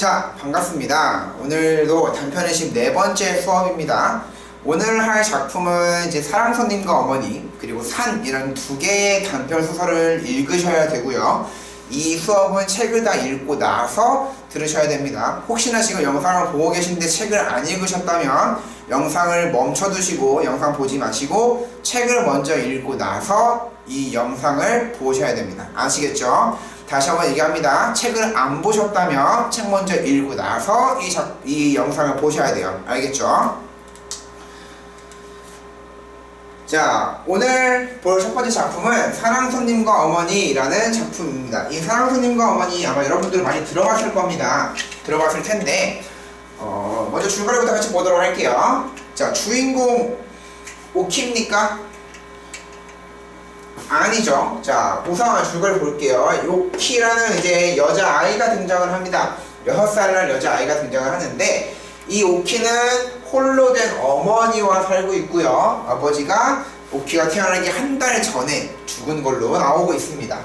자, 반갑습니다. 오늘도 단편의식 네 번째 수업입니다. 오늘 할 작품은 이제 사랑손님과 어머니 그리고 산이라는 두 개의 단편 소설을 읽으셔야 되고요. 이 수업은 책을 다 읽고 나서 들으셔야 됩니다. 혹시나 지금 영상을 보고 계신데 책을 안 읽으셨다면 영상을 멈춰두시고 영상 보지 마시고 책을 먼저 읽고 나서 이 영상을 보셔야 됩니다. 아시겠죠? 다시 한번 얘기합니다. 책을 안 보셨다면 책 먼저 읽고 나서 이 영상을 보셔야 돼요. 알겠죠? 자, 오늘 볼 첫 번째 작품은 사랑손님과 어머니라는 작품입니다. 이 사랑손님과 어머니 아마 여러분들 많이 들어봤을 겁니다. 들어봤을 텐데 먼저 줄거리부터 같이 보도록 할게요. 자, 주인공 오키입니까? 아니죠. 자, 우선 줄거리 볼게요. 요키라는 이제 여자아이가 등장을 합니다. 6살날 여자아이가 등장을 하는데 이 오키는 홀로 된 어머니와 살고 있고요. 아버지가 오키가 태어나기 한 달 전에 죽은 걸로 나오고 있습니다.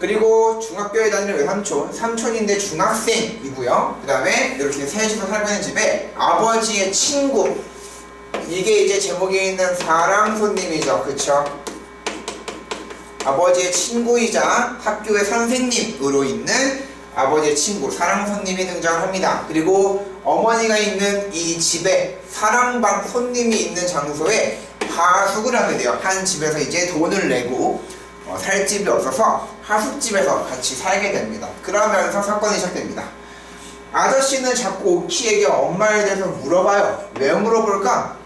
그리고 중학교에 다니는 외삼촌, 삼촌인데 중학생이고요. 그 다음에 이렇게 셋이서 살고 있는 집에 아버지의 친구, 이게 이제 제목에 있는 사랑손님이죠. 그쵸? 아버지의 친구이자 학교의 선생님으로 있는 아버지의 친구 사랑손님이 등장을 합니다. 그리고 어머니가 있는 이 집에 사랑방 손님이 있는 장소에 하숙을 하게 돼요. 한 집에서 이제 돈을 내고 살 집이 없어서 하숙집에서 같이 살게 됩니다. 그러면서 사건이 시작됩니다. 아저씨는 자꾸 오키에게 엄마에 대해서 물어봐요. 왜 물어볼까?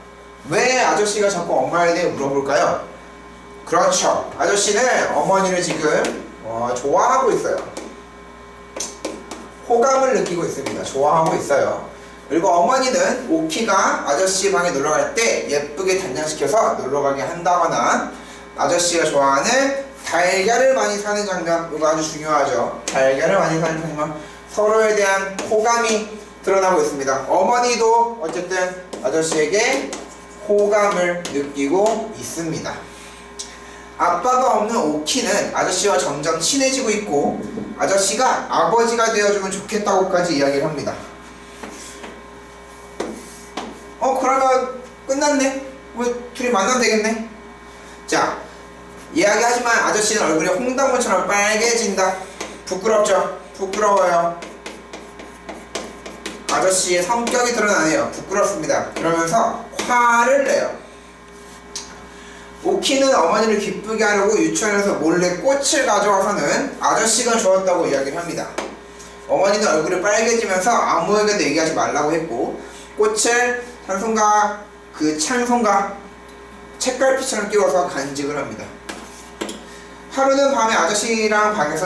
왜 아저씨가 자꾸 엄마에 대해 물어볼까요? 그렇죠. 아저씨는 어머니를 지금 좋아하고 있어요. 호감을 느끼고 있습니다. 좋아하고 있어요. 그리고 어머니는 오키가 아저씨 방에 놀러갈 때 예쁘게 단장시켜서 놀러가게 한다거나 아저씨가 좋아하는 달걀을 많이 사는 장면, 이거 아주 중요하죠. 달걀을 많이 사는 장면, 서로에 대한 호감이 드러나고 있습니다. 어머니도 어쨌든 아저씨에게 호감을 느끼고 있습니다. 아빠가 없는 오키는 아저씨와 점점 친해지고 있고 아저씨가 아버지가 되어주면 좋겠다고까지 이야기를 합니다. 그러면 끝났네? 왜 둘이 만나면 되겠네? 자, 이야기하지만 아저씨는 얼굴이 홍당무처럼 빨개진다. 부끄럽죠? 부끄러워요. 아저씨의 성격이 드러나네요. 부끄럽습니다. 그러면서 화를 내요. 오키는 어머니를 기쁘게 하려고 유치원에서 몰래 꽃을 가져와서는 아저씨가 주었다고 이야기를 합니다. 어머니는 얼굴이 빨개지면서 아무에게도 얘기하지 말라고 했고 꽃을 찬송가 책갈피처럼 끼워서 간직을 합니다. 하루는 밤에 아저씨랑 방에서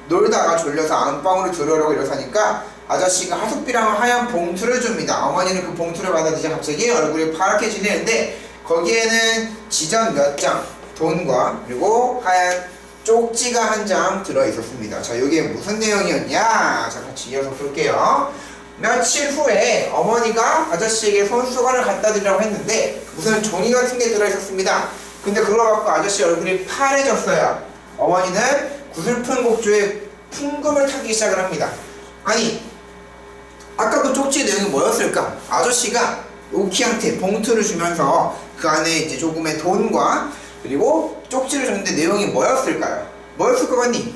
놀다가 졸려서 안방으로 들어오려고 일어서니까 아저씨가 하숙비랑 하얀 봉투를 줍니다. 어머니는 그 봉투를 받아들자 갑자기 얼굴이 파랗게 지내는데 거기에는 지전 몇 장, 돈과 그리고 하얀 쪽지가 한 장 들어있었습니다. 자, 이게 무슨 내용이었냐? 자, 같이 이어서 볼게요. 며칠 후에 어머니가 아저씨에게 손수건을 갖다 드리라고 했는데 무슨 종이 같은 게 들어있었습니다. 근데 그걸 갖고 아저씨 얼굴이 파래졌어요. 어머니는 구슬픈 곡조에 풍금을 타기 시작을 합니다. 아니, 아까 그 쪽지 내용이 뭐였을까? 아저씨가 오키한테 봉투를 주면서 그 안에 이제 조금의 돈과 그리고 쪽지를 줬는데 내용이 뭐였을까요? 뭐였을 것 같니?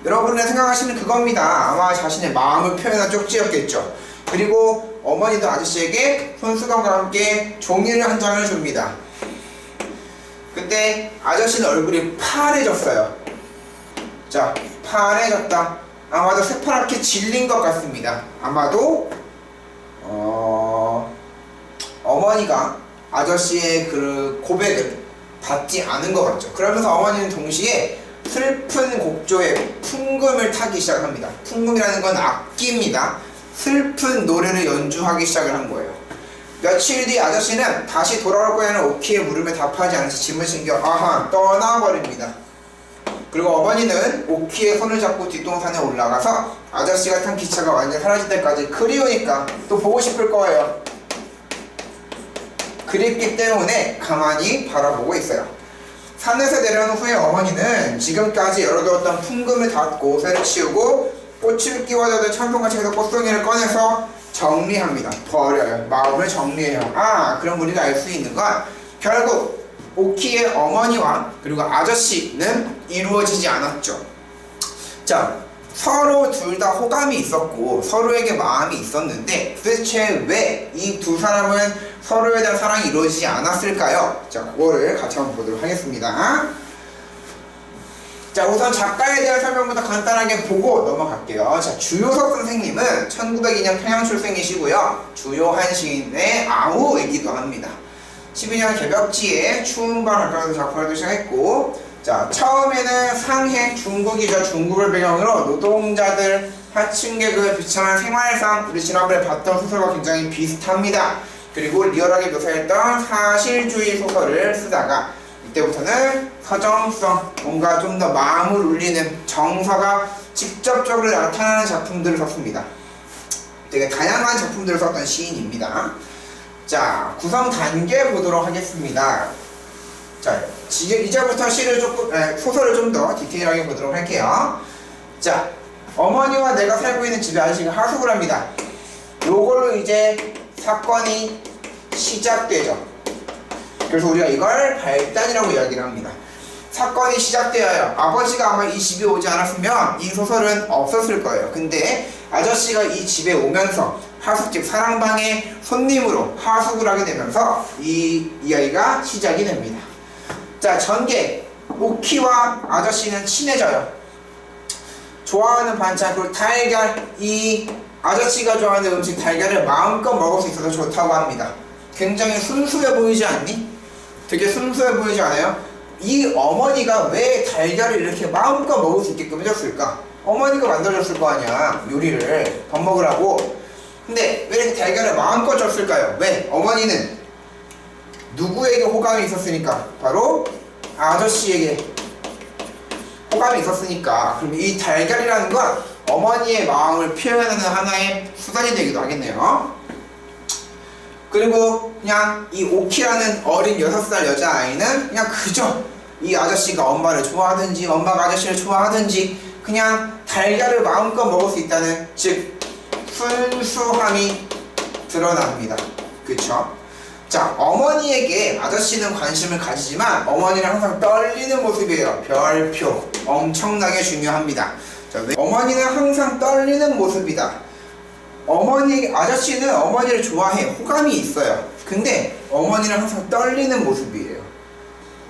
여러분이 생각하시는 그겁니다. 아마 자신의 마음을 표현한 쪽지였겠죠. 그리고 어머니도 아저씨에게 손수건과 함께 종이를 한 장을 줍니다. 근데 아저씨는 얼굴이 파래졌어요. 자, 파래졌다. 아마도 새파랗게 질린 것 같습니다. 아마도 어머니가 아저씨의 그 고백을 받지 않은 것 같죠. 그러면서 어머니는 동시에 슬픈 곡조에 풍금을 타기 시작합니다. 풍금이라는 건 악기입니다. 슬픈 노래를 연주하기 시작을 한 거예요. 며칠 뒤 아저씨는 다시 돌아올 거야는 오키의 물음에 답하지 않아서 짐을 챙겨 떠나버립니다. 그리고 어머니는 오키의 손을 잡고 뒷동산에 올라가서 아저씨가 탄 기차가 완전히 사라질 때까지 그리우니까 또 보고 싶을 거예요. 그립기 때문에 가만히 바라보고 있어요. 산에서 내려온 후에 어머니는 지금까지 열어두었던 풍금을 닫고 새로 치우고 꽃을 끼워줘도 찬송가 책에서 꽃송이를 꺼내서 정리합니다. 버려요. 마음을 정리해요. 아, 그럼 우리가 알 수 있는 건 결국 오키의 어머니와 그리고 아저씨는 이루어지지 않았죠. 자, 서로 둘 다 호감이 있었고 서로에게 마음이 있었는데 도대체 왜 이 두 사람은 서로에 대한 사랑이 이루어지지 않았을까요? 자, 그거를 같이 한번 보도록 하겠습니다. 자, 우선 작가에 대한 설명부터 간단하게 보고 넘어갈게요. 자, 주요석 선생님은 1902년 평양 출생이시고요. 주요한 시인의 아우이기도 합니다. 12년 개벽지에 추운 밤 활동에서 작품을 시작했고, 자, 처음에는 상해, 중국이죠. 중국을 배경으로 노동자들 하층 계급의 비참한 생활상, 우리 지난번에 봤던 소설과 굉장히 비슷합니다. 그리고 리얼하게 묘사했던 사실주의 소설을 쓰다가 이때부터는 서정성, 뭔가 좀 더 마음을 울리는 정서가 직접적으로 나타나는 작품들을 썼습니다. 되게 다양한 작품들을 썼던 시인입니다. 자, 구성 단계 보도록 하겠습니다. 자, 이제부터 소설을 좀 더 디테일하게 보도록 할게요. 자, 어머니와 내가 살고 있는 집에 아저씨가 하숙을 합니다. 요걸로 이제 사건이 시작되죠. 그래서 우리가 이걸 발단이라고 이야기를 합니다. 사건이 시작되어요. 아버지가 아마 이 집에 오지 않았으면 이 소설은 없었을 거예요. 근데 아저씨가 이 집에 오면서 하숙집 사랑방의 손님으로 하숙을 하게 되면서 이 이야기가 시작이 됩니다. 자, 전개. 오키와 아저씨는 친해져요. 좋아하는 반찬, 그리고 달걀. 이 아저씨가 좋아하는 음식 달걀을 마음껏 먹을 수 있어서 좋다고 합니다. 굉장히 순수해 보이지 않니? 되게 순수해 보이지 않아요? 이 어머니가 왜 달걀을 이렇게 마음껏 먹을 수 있게끔 해줬을까? 어머니가 만들어줬을 거 아니야, 요리를 밥 먹으라고. 근데 왜 이렇게 달걀을 마음껏 줬을까요? 왜? 어머니는 누구에게 호감이 있었으니까? 바로 아저씨에게 호감이 있었으니까. 그럼 이 달걀이라는 건 어머니의 마음을 표현하는 하나의 수단이 되기도 하겠네요. 그리고 그냥 이 오키라는 어린 6살 여자아이는 그냥 그저 이 아저씨가 엄마를 좋아하든지 엄마가 아저씨를 좋아하든지 그냥 달걀을 마음껏 먹을 수 있다는, 즉 순수함이 드러납니다. 그쵸? 자, 어머니에게 아저씨는 관심을 가지지만 어머니는 항상 떨리는 모습이에요. 별표. 엄청나게 중요합니다. 자, 어머니는 항상 떨리는 모습이다. 아저씨는 어머니를 좋아해. 호감이 있어요. 근데 어머니는 항상 떨리는 모습이에요.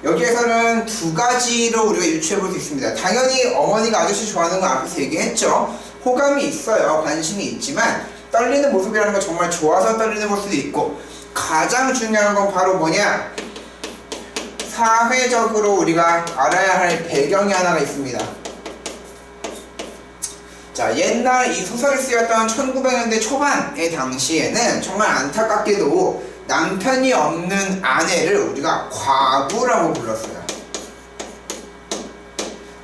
여기에서는 두 가지로 우리가 유추해 볼 수 있습니다. 당연히 어머니가 아저씨 좋아하는 건 앞에서 얘기했죠. 호감이 있어요. 관심이 있지만 떨리는 모습이라는 건 정말 좋아서 떨리는 걸 수도 있고, 가장 중요한 건 바로 뭐냐? 사회적으로 우리가 알아야 할 배경이 하나가 있습니다. 자, 옛날 이 소설이 쓰였던 1900년대 초반의 당시에는 정말 안타깝게도 남편이 없는 아내를 우리가 과부라고 불렀어요.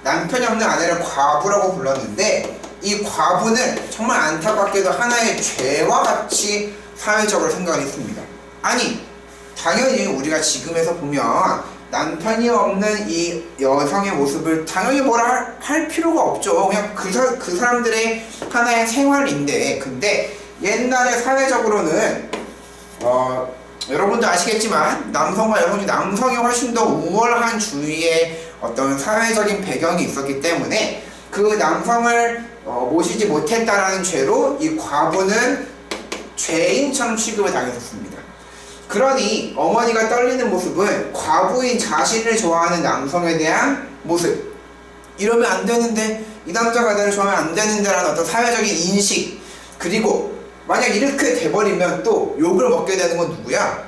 남편이 없는 아내를 과부라고 불렀는데, 이 과부는 정말 안타깝게도 하나의 죄와 같이 사회적으로 생각을 했습니다. 아니, 당연히 우리가 지금에서 보면 남편이 없는 이 여성의 모습을 당연히 뭐라 할 필요가 없죠. 그냥 그 사람들의 하나의 생활인데, 근데 옛날에 사회적으로는 여러분도 아시겠지만 남성과 여성 중 남성이 훨씬 더 우월한 주위에 어떤 사회적인 배경이 있었기 때문에 그 남성을 모시지 못했다라는 죄로 이 과부는 죄인처럼 취급을 당했었습니다. 그러니 어머니가 떨리는 모습은 과부인 자신을 좋아하는 남성에 대한 모습. 이러면 안 되는데, 이 남자가 나를 좋아하면 안 되는데 라는 어떤 사회적인 인식. 그리고 만약 이렇게 돼버리면 또 욕을 먹게 되는 건 누구야?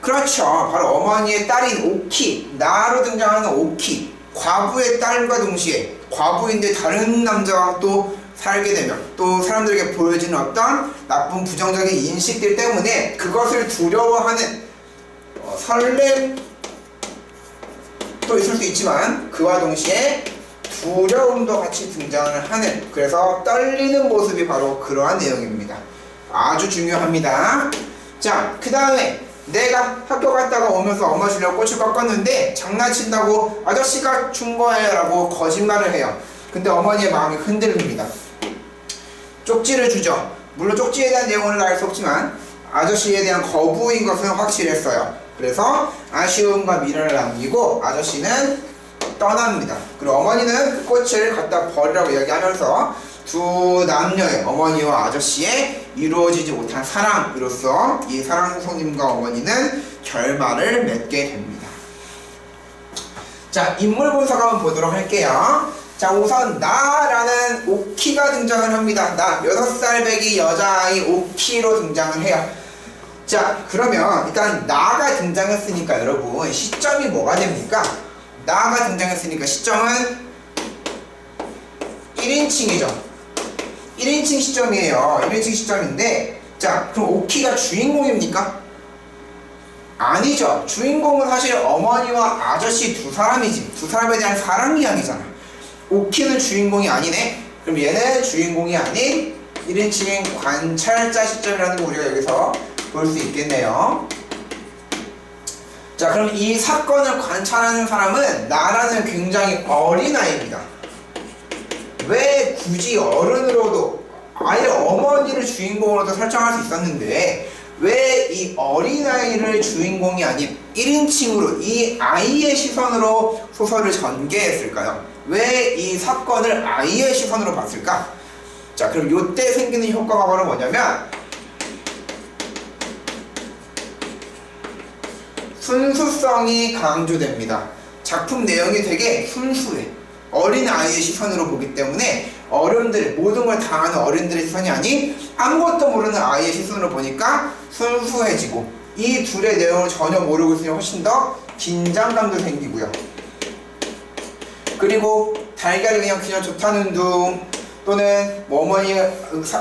그렇죠. 바로 어머니의 딸인 오키, 나로 등장하는 오키. 과부의 딸과 동시에 과부인데 다른 남자와 또 살게 되면 또 사람들에게 보여지는 어떤 나쁜 부정적인 인식들 때문에 그것을 두려워하는 설렘도 있을 수 있지만 그와 동시에 두려움도 같이 등장을 하는, 그래서 떨리는 모습이 바로 그러한 내용입니다. 아주 중요합니다. 자, 그 다음에 내가 학교 갔다가 오면서 엄마 주려고 꽃을 꺾었는데 장난친다고 아저씨가 준 거예요 라고 거짓말을 해요. 근데 어머니의 마음이 흔들립니다. 쪽지를 주죠. 물론 쪽지에 대한 내용은 알 수 없지만 아저씨에 대한 거부인 것은 확실했어요. 그래서 아쉬움과 미련을 남기고 아저씨는 떠납니다. 그리고 어머니는 그 꽃을 갖다 버리라고 이야기하면서 두 남녀의 어머니와 아저씨의 이루어지지 못한 사랑으로서 이 사랑송님과 어머니는 결말을 맺게 됩니다. 자, 인물 분석 한번 보도록 할게요. 자, 우선 나라는 오키가 등장을 합니다. 나 6살 배기 여자아이 오키로 등장을 해요. 자, 그러면 일단 나가 등장했으니까 여러분 시점이 뭐가 됩니까? 나가 등장했으니까 시점은 1인칭이죠. 1인칭 시점이에요. 1인칭 시점인데, 자, 그럼 오키가 주인공입니까? 아니죠. 주인공은 사실 어머니와 아저씨 두 사람이지. 두 사람에 대한 사랑 이야기잖아. 오키는 주인공이 아니네. 그럼 얘는 주인공이 아닌 1인칭 관찰자 시점이라는 거 우리가 여기서 볼 수 있겠네요. 자, 그럼 이 사건을 관찰하는 사람은 나라는 굉장히 어린아이입니다. 왜 굳이 어른으로도 아예 어머니를 주인공으로도 설정할 수 있었는데 왜 이 어린아이를 주인공이 아닌 1인칭으로 이 아이의 시선으로 소설을 전개했을까요? 왜 이 사건을 아이의 시선으로 봤을까? 자, 그럼 요때 생기는 효과가 바로 뭐냐면 순수성이 강조됩니다. 작품 내용이 되게 순수해. 어린아이의 시선으로 보기 때문에 어른들, 모든 걸 다 아는 어른들의 시선이 아닌 아무것도 모르는 아이의 시선으로 보니까 순수해지고 이 둘의 내용을 전혀 모르고 있으니 훨씬 더 긴장감도 생기고요. 그리고 달걀이 그냥 좋다는 둥 또는 뭐 어머니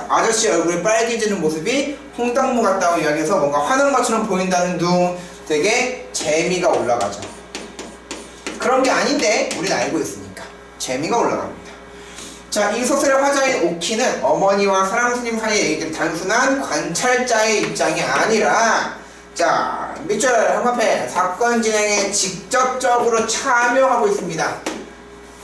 아저씨 얼굴이 빨개지는 모습이 홍당무 같다고 이야기해서 뭔가 화난 것처럼 보인다는 둥 되게 재미가 올라가죠. 그런 게 아닌데 우리는 알고 있으니까 재미가 올라갑니다. 자, 이 소설의 화자인 오키는 어머니와 사랑스님 사이의 얘기를 단순한 관찰자의 입장이 아니라 자, 밑줄 한마패 사건 진행에 직접적으로 참여하고 있습니다.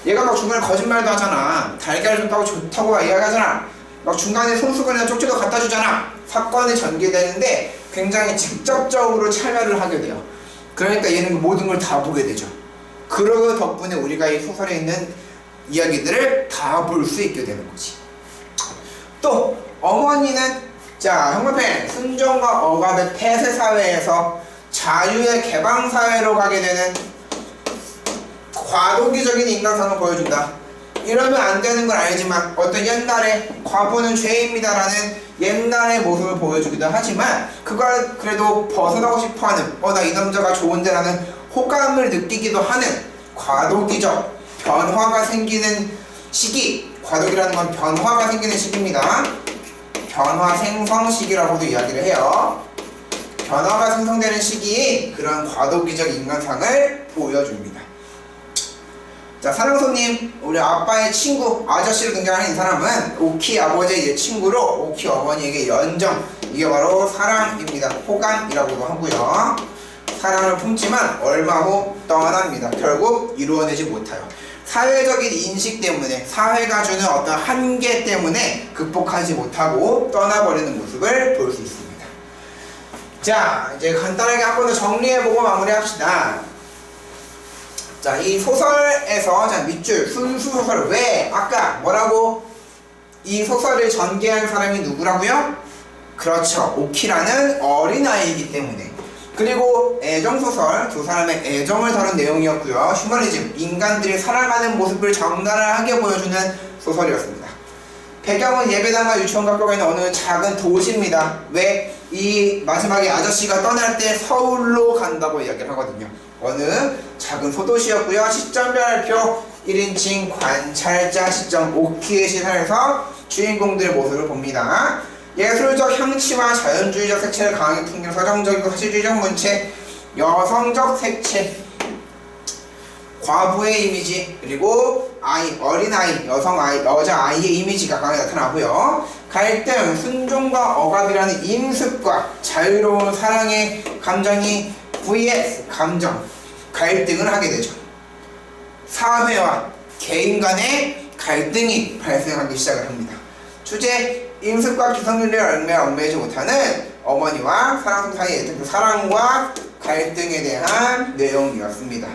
얘가 막 중간에 거짓말도 하잖아. 달걀 줬다고 좋다고 이야기하잖아. 막 중간에 손수건이나 쪽지도 갖다 주잖아. 사건이 전개되는데 굉장히 직접적으로 참여를 하게 돼요. 그러니까 얘는 모든 걸 다 보게 되죠. 그 덕분에 우리가 이 소설에 있는 이야기들을 다 볼 수 있게 되는 거지. 또 어머니는 자, 형마팬 순종과 억압의 폐쇄 사회에서 자유의 개방 사회로 가게 되는 과도기적인 인간상을 보여준다. 이러면 안 되는 걸 알지만 어떤 옛날에 과부는 죄입니다라는 옛날의 모습을 보여주기도 하지만 그걸 그래도 벗어나고 싶어하는 나 이 남자가 좋은데 라는 호감을 느끼기도 하는 과도기적 변화가 생기는 시기. 과도기라는 건 변화가 생기는 시기입니다. 변화 생성 시기라고도 이야기를 해요. 변화가 생성되는 시기에 그런 과도기적 인간상을 보여줍니다. 자, 사랑손님, 우리 아빠의 친구 아저씨로 등장하는 이 사람은 오키 아버지의 친구로 오키 어머니에게 연정, 이게 바로 사랑입니다. 호감이라고도 하고요. 사랑을 품지만 얼마 후 떠납니다. 결국 이루어내지 못해요. 사회적인 인식 때문에, 사회가 주는 어떤 한계 때문에 극복하지 못하고 떠나버리는 모습을 볼 수 있습니다. 자, 이제 간단하게 한 번 더 정리해보고 마무리합시다. 자, 이 소설에서 자, 밑줄 순수 소설 왜 아까 뭐라고 이 소설을 전개한 사람이 누구라고요? 그렇죠, 오키라는 어린아이이기 때문에. 그리고 애정소설, 두 사람의 애정을 다룬 내용이었고요. 휴머니즘, 인간들이 살아가는 모습을 적나라하게 보여주는 소설이었습니다. 배경은 예배당과 유치원 가까이 있는 어느 작은 도시입니다. 왜? 이 마지막에 아저씨가 떠날 때 서울로 간다고 이야기를 하거든요. 어느 작은 소도시였고요. 시점별표 1인칭 관찰자 시점 오키의 시선에서 주인공들의 모습을 봅니다. 예술적 향치와 자연주의적 색채를 강하게 풍기는 서정적이고 사실주의적 문체, 여성적 색채, 과부의 이미지, 그리고 아이, 어린아이, 여성아이, 여자아이의 이미지가 강하게 나타나고요. 갈등, 순종과 억압이라는 인습과 자유로운 사랑의 감정이 vs 감정, 갈등을 하게 되죠. 사회와 개인 간의 갈등이 발생하기 시작을 합니다. 주제, 인습과 기성윤리를 얽매이지 못하는 어머니와 사랑송 사이의 그 사랑과 갈등에 대한 내용이었습니다.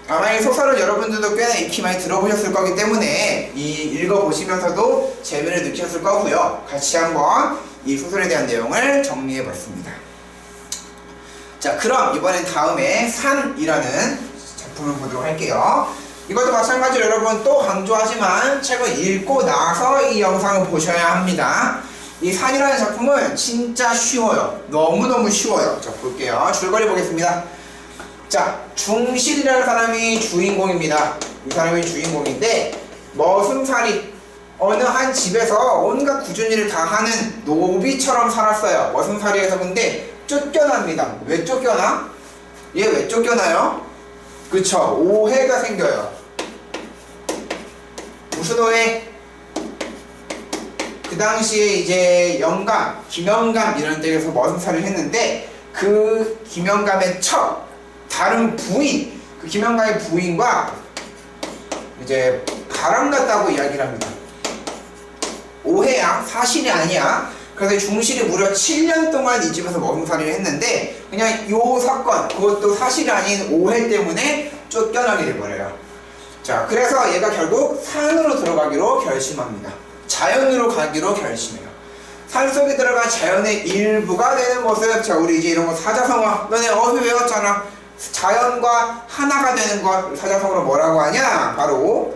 아마 이 소설을 여러분들도 꽤나 익히 많이 들어보셨을 거기 때문에 읽어보시면서도 재미를 느끼셨을 거고요. 같이 한번 이 소설에 대한 내용을 정리해봤습니다. 자, 그럼 이번엔 다음에 산이라는 작품을 보도록 할게요. 이것도 마찬가지로 여러분 또 강조하지만 책을 읽고 나서 이 영상을 보셔야 합니다. 이 산이라는 작품은 진짜 쉬워요. 너무너무 쉬워요. 자, 볼게요. 줄거리 보겠습니다. 자, 중실이라는 사람이 주인공입니다. 이 사람이 주인공인데 머슴살이 어느 한 집에서 온갖 굳은 일을 다 하는 노비처럼 살았어요. 머슴살이에서. 근데 쫓겨납니다. 왜 쫓겨나? 얘 왜 쫓겨나요? 그쵸, 오해가 생겨요. 무슨 오해? 그 당시에 이제 영감, 김영감 이런 데에서 머슴살이를 했는데 그 김영감의 다른 부인, 그 김영감의 부인과 이제 바람났다고 이야기를 합니다. 오해야, 사실이 아니야. 그래서 중실이 무려 7년 동안 이 집에서 머슴살이를 했는데 그냥 요 사건, 그것도 사실이 아닌 오해 때문에 쫓겨나게 돼버려요. 자, 그래서 얘가 결국 산으로 들어가기로 결심합니다. 자연으로 가기로 결심해요. 산속에 들어가 자연의 일부가 되는 모습. 자, 우리 이제 이런 거 사자성어 너네 어휘 외웠잖아. 자연과 하나가 되는 것 사자성어로 뭐라고 하냐? 바로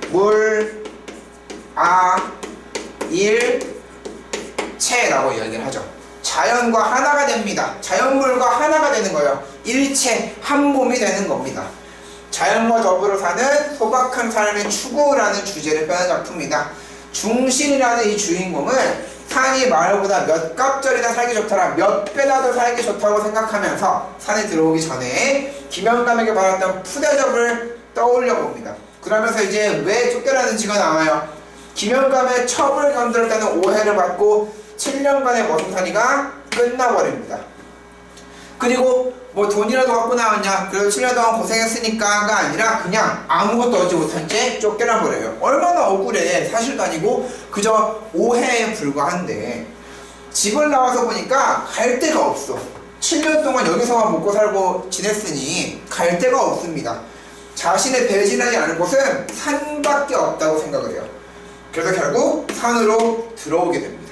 물, 아, 일, 체라고 이야기를 하죠. 자연과 하나가 됩니다. 자연물과 하나가 되는 거예요. 일체, 한 몸이 되는 겁니다. 자연과 더불어 사는 소박한 삶의 추구라는 주제를 빼는 작품이다. 중신이라는 이 주인공은 산이 마을보다 몇 갑절이나 살기 좋더라, 몇 배나 더 살기 좋다고 생각하면서 산에 들어오기 전에 김영감에게 받았던 푸대접을 떠올려 봅니다. 그러면서 이제 왜 쫓겨나는지가 나와요. 김영감의 첩을 건드렸다는 오해를 받고 7년간의 머슴살이가 끝나버립니다. 그리고 뭐 돈이라도 갖고 나왔냐, 그래도 7년 동안 고생했으니까가 아니라 그냥 아무것도 얻지 못한 채 쫓겨나버려요. 얼마나 억울해. 사실도 아니고 그저 오해에 불과한데 집을 나와서 보니까 갈 데가 없어. 7년 동안 여기서만 먹고 살고 지냈으니 갈 데가 없습니다. 자신의 배신하지 않을 곳은 산밖에 없다고 생각을 해요. 그래서 결국 산으로 들어오게 됩니다.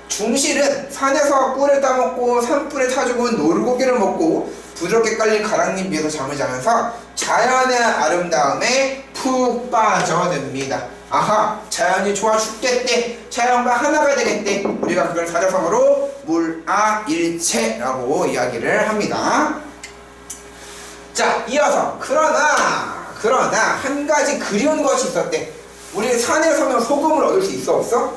중실은 산에서 꿀을 따먹고 산불에 타 죽은 노루고기를 먹고 부드럽게 깔린 가랑잎 위에서 잠을 자면서 자연의 아름다움에 푹 빠져듭니다. 아하, 자연이 좋아 죽겠대, 자연과 하나가 되겠대. 우리가 그걸 사자성어로 물아일체라고 이야기를 합니다. 자, 이어서 그러나 한 가지 그리운 것이 있었대. 우리 산에서는 소금을 얻을 수 있어 없어?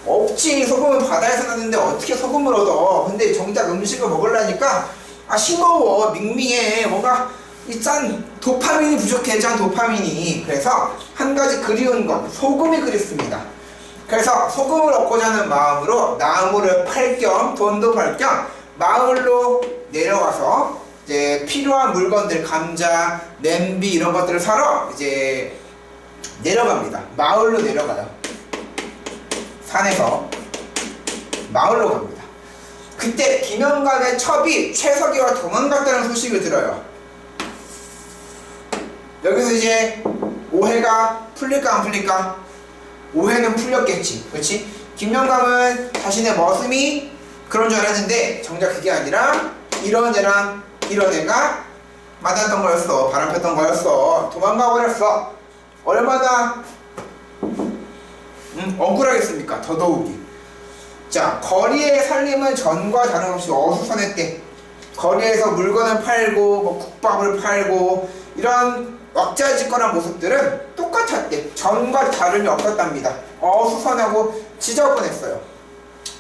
없지. 소금은 바다에서 났는데 어떻게 소금을 얻어. 근데 정작 음식을 먹으려니까 싱거워, 밍밍해, 뭔가 이 짠 도파민이 부족해. 짠 도파민이. 그래서 한 가지 그리운 것, 소금이 그립습니다. 그래서 소금을 얻고자 하는 마음으로 나무를 팔 겸 돈도 벌 겸 마을로 내려와서 이제 필요한 물건들, 감자, 냄비 이런 것들을 사러 이제 내려갑니다. 마을로 내려가요. 산에서 마을로 갑니다. 그때 김영감의 첩이 최석이와 도망갔다는 소식을 들어요. 여기서 이제 오해가 풀릴까 안 풀릴까? 오해는 풀렸겠지. 그렇지? 김영감은 자신의 머슴이 그런 줄 알았는데 정작 그게 아니라 이런 애랑 이런 애가 맞았던 거였어. 바람 폈던 거였어. 도망가 버렸어. 얼마나 억울하겠습니까? 더더욱이. 자, 거리의 살림은 전과 다름없이 어수선했대. 거리에서 물건을 팔고 뭐 국밥을 팔고 이런 왁자지껄한 모습들은 똑같았대. 전과 다름이 없었답니다. 어수선하고 지저분했어요.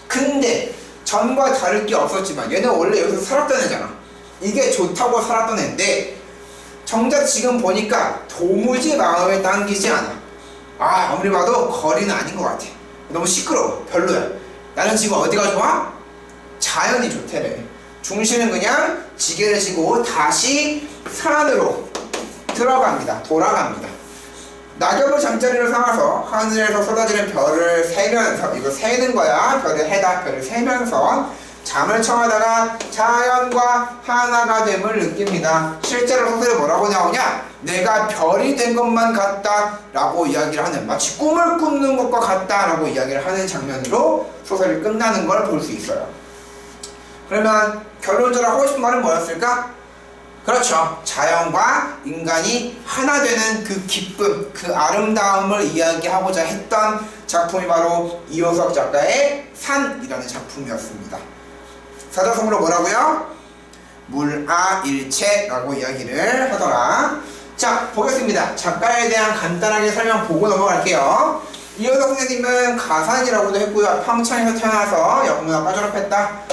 근데 전과 다를 게 없었지만 얘는 원래 여기서 살았던 애잖아. 이게 좋다고 살았던 애인데 정작 지금 보니까 도무지 마음에 당기지 않아. 아무리 봐도 거리는 아닌 것 같아. 너무 시끄러워. 별로야. 나는 지금 어디가 좋아? 자연이 좋대래. 중신은 그냥 지게를 지고 다시 산으로 들어갑니다. 돌아갑니다. 낙엽을 잠자리로 삼아서 하늘에서 쏟아지는 별을 세면서, 이거 세는 거야. 별을 해다, 별을 세면서 잠을 청하다가 자연과 하나가 됨을 느낍니다. 실제로 소설에 뭐라고 나오냐? 내가 별이 된 것만 같다 라고 이야기를 하는, 마치 꿈을 꾸는 것과 같다 라고 이야기를 하는 장면으로 소설이 끝나는 걸 볼 수 있어요. 그러면 결론적으로 하고 싶은 말은 뭐였을까? 그렇죠. 자연과 인간이 하나 되는 그 기쁨, 그 아름다움을 이야기하고자 했던 작품이 바로 이호석 작가의 산이라는 작품이었습니다. 사자성어로 뭐라고요? 물아일체라고 이야기를 하더라. 자, 보겠습니다. 작가에 대한 간단하게 설명 보고 넘어갈게요. 이호석 선생님은 가산이라고도 했고요. 평창에서 태어나서 영문학과 졸업했다.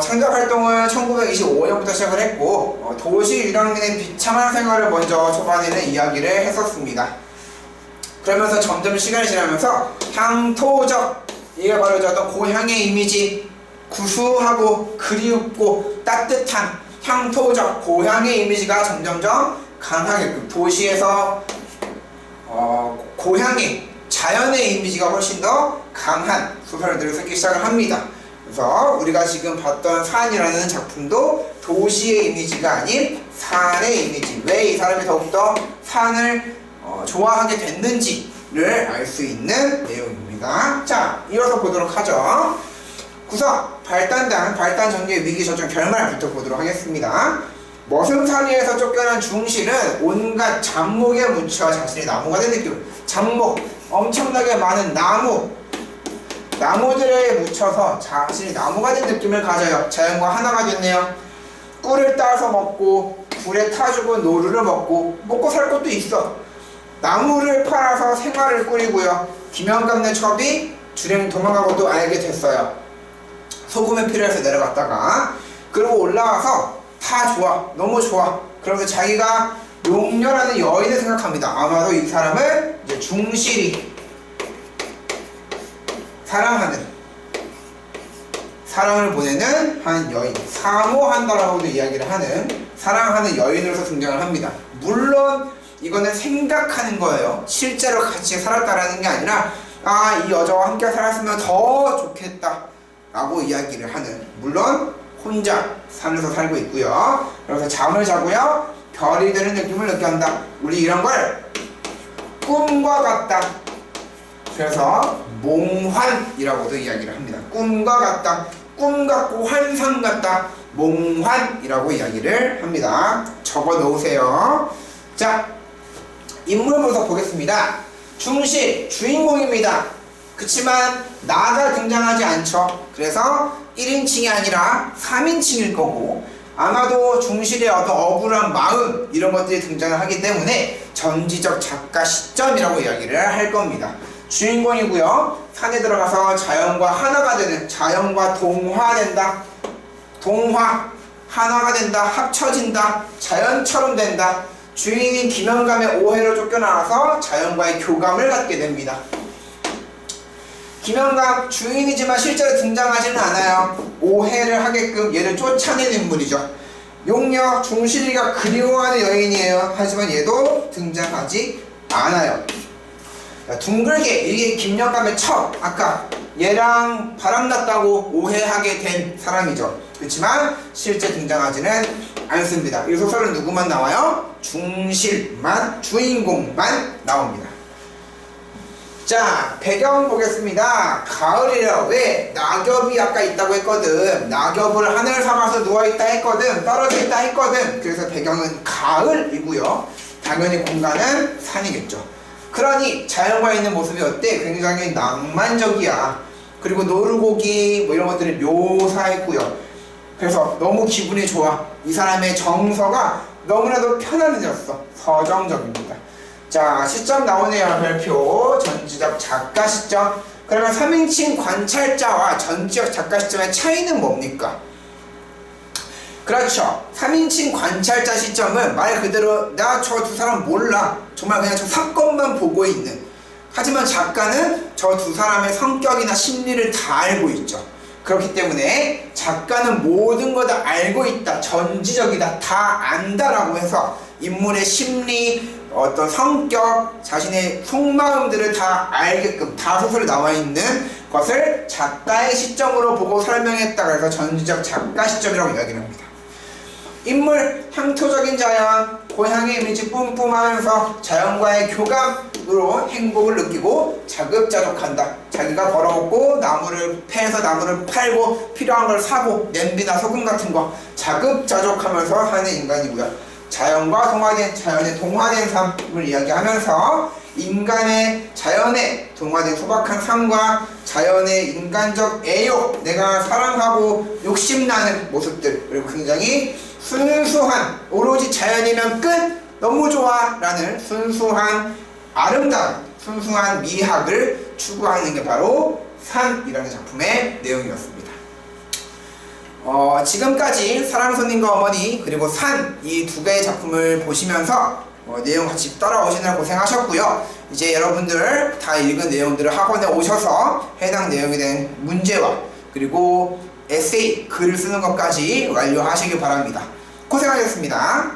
창작 활동을 1925년부터 시작을 했고, 도시 1학년의 비참한 생활을 먼저 초반에는 이야기를 했었습니다. 그러면서 점점 시간이 지나면서 향토적, 이게 바로 어떤 고향의 이미지, 구수하고 그리웁고 따뜻한 향토적 고향의 이미지가 점점점 강하게, 도시에서 고향의 자연의 이미지가 훨씬 더 강한 소설들을 쓰기 시작을 합니다. 그래서 우리가 지금 봤던 산이라는 작품도 도시의 이미지가 아닌 산의 이미지, 왜 이 사람이 더욱더 산을 좋아하게 됐는지를 알 수 있는 내용입니다. 자, 이어서 보도록 하죠. 구성, 발단당, 발단 전개, 위기 저정, 결말부터 보도록 하겠습니다. 머슴살이에서 쫓겨난 중실은 온갖 잡목에 묻혀 자신이 나무가 된 느낌. 잡목, 엄청나게 많은 나무들에 묻혀서 자신이 나무가 된 느낌을 가져요. 자연과 하나가 됐네요. 꿀을 따서 먹고 불에 타주고 노루를 먹고 살 것도 있어. 나무를 팔아서 생활을 꾸리고요. 김영감네 첩이 주랭 도망가고 또 알게 됐어요. 소금이 필요해서 내려갔다가, 그리고 올라와서 다 좋아, 너무 좋아. 그러면서 자기가 용녀라는 여인을 생각합니다. 아마도 이 사람을 이제 중실이 사랑을 보내는 한 여인, 사모한다라고도 이야기를 하는 사랑하는 여인으로서 등장을 합니다. 물론 이거는 생각하는 거예요. 실제로 같이 살았다라는 게 아니라, 이 여자와 함께 살았으면 더 좋겠다 라고 이야기를 하는, 물론 혼자 산에서 살고 있고요. 그래서 잠을 자고요, 별이 되는 느낌을 느껴한다. 우리 이런 걸 꿈과 같다. 그래서 몽환이라고도 이야기를 합니다. 꿈과 같다, 꿈 같고 환상 같다, 몽환이라고 이야기를 합니다. 적어 놓으세요. 자, 인물 분석 보겠습니다. 중실, 주인공입니다. 그치만 나가 등장하지 않죠. 그래서 1인칭이 아니라 3인칭일 거고, 아마도 중실의 어떤 억울한 마음, 이런 것들이 등장을 하기 때문에 전지적 작가 시점이라고 이야기를 할 겁니다. 주인공이고요. 산에 들어가서 자연과 하나가 되는, 자연과 동화된다. 하나가 된다. 합쳐진다. 자연처럼 된다. 주인인 김영감의 오해로 쫓겨나와서 자연과의 교감을 갖게 됩니다. 김영감 주인이지만 실제로 등장하지는 않아요. 오해를 하게끔 얘를 쫓아낸 인물이죠. 용녀 중실이가 그리워하는 여인이에요. 하지만 얘도 등장하지 않아요. 둥글게, 이게 김영감의 첩, 아까 얘랑 바람났다고 오해하게 된 사람이죠. 그렇지만 실제 등장하지는 않습니다. 이 소설은 누구만 나와요? 중실만, 주인공만 나옵니다. 자, 배경 보겠습니다. 가을이라. 왜? 낙엽이 아까 있다고 했거든. 낙엽을 하늘 삼아서 누워있다 했거든. 떨어져 있다 했거든. 그래서 배경은 가을이고요. 당연히 공간은 산이겠죠. 그러니 자연과 있는 모습이 어때? 굉장히 낭만적이야. 그리고 노루고기 이런 것들을 묘사했고요. 그래서 너무 기분이 좋아. 이 사람의 정서가 너무나도 편안해졌어. 서정적입니다. 자, 시점 나오네요. 별표 전지적 작가 시점. 그러면 3인칭 관찰자와 전지적 작가 시점의 차이는 뭡니까? 그렇죠. 3인칭 관찰자 시점은 말 그대로 나 저 두 사람 몰라. 정말 그냥 저 사건만 보고 있는. 하지만 작가는 저 두 사람의 성격이나 심리를 다 알고 있죠. 그렇기 때문에 작가는 모든 걸 다 알고 있다. 전지적이다. 다 안다라고 해서 인물의 심리, 어떤 성격, 자신의 속마음들을 다 알게끔 다 소설에 나와 있는 것을 작가의 시점으로 보고 설명했다고 해서 전지적 작가 시점이라고 이야기를 합니다. 인물, 향토적인 자연, 고향의 이미지 뿜뿜하면서 자연과의 교감으로 행복을 느끼고 자급자족한다. 자기가 벌어먹고 나무를 패서 나무를 팔고 필요한 걸 사고 냄비나 소금 같은 거 자급자족하면서 사는 인간이고요. 자연과 동화된, 자연에 동화된 삶을 이야기하면서 인간의 자연에 동화된 소박한 삶과 자연의 인간적 애욕, 내가 사랑하고 욕심나는 모습들, 그리고 굉장히 순수한, 오로지 자연이면 끝! 너무 좋아! 라는 순수한 아름다운, 순수한 미학을 추구하는 게 바로 산이라는 작품의 내용이었습니다. 지금까지 사랑 손님과 어머니 그리고 산 이 두 개의 작품을 보시면서 내용 같이 따라오시느라 고생하셨고요. 이제 여러분들 다 읽은 내용들을 학원에 오셔서 해당 내용에 대한 문제와 그리고 에세이, 글을 쓰는 것까지 완료하시길 바랍니다. 고생하셨습니다.